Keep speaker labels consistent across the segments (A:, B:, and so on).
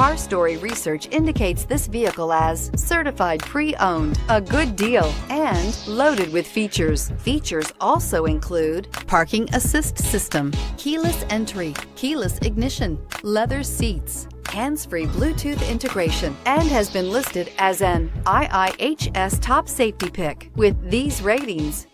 A: Car Story research indicates this vehicle as certified pre-owned, a good deal, and loaded with features. Features also include parking assist system, keyless entry, keyless ignition, leather seats, hands-free Bluetooth integration, and has been listed as an IIHS top safety pick. With these ratings,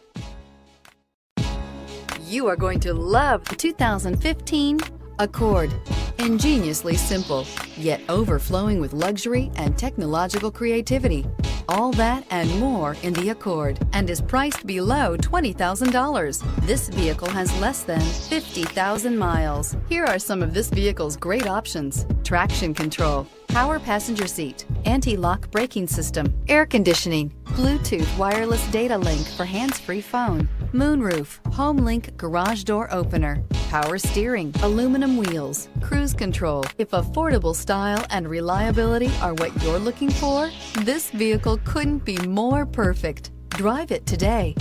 A: you are going to love the 2015 Accord. Ingeniously simple, yet overflowing with luxury and technological creativity. All that and more in the Accord, and is priced below $20,000. This vehicle has less than 50,000 miles. Here are some of this vehicle's great options: traction control, power passenger seat, anti-lock braking system, air conditioning, Bluetooth wireless data link for hands-free phone, moonroof, home link garage door opener, power steering, aluminum wheels, cruise control. If affordable style and reliability are what you're looking for, this vehicle couldn't be more perfect. Drive it today.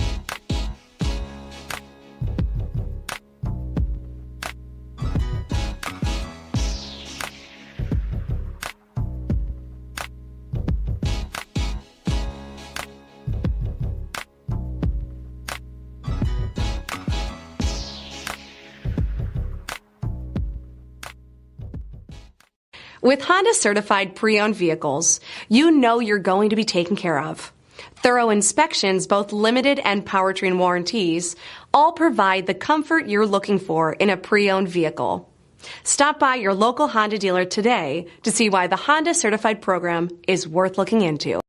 B: With Honda certified pre-owned vehicles, you know you're going to be taken care of. Thorough inspections, both limited and powertrain warranties, all provide the comfort you're looking for in a pre-owned vehicle. Stop by your local Honda dealer today to see why the Honda certified program is worth looking into.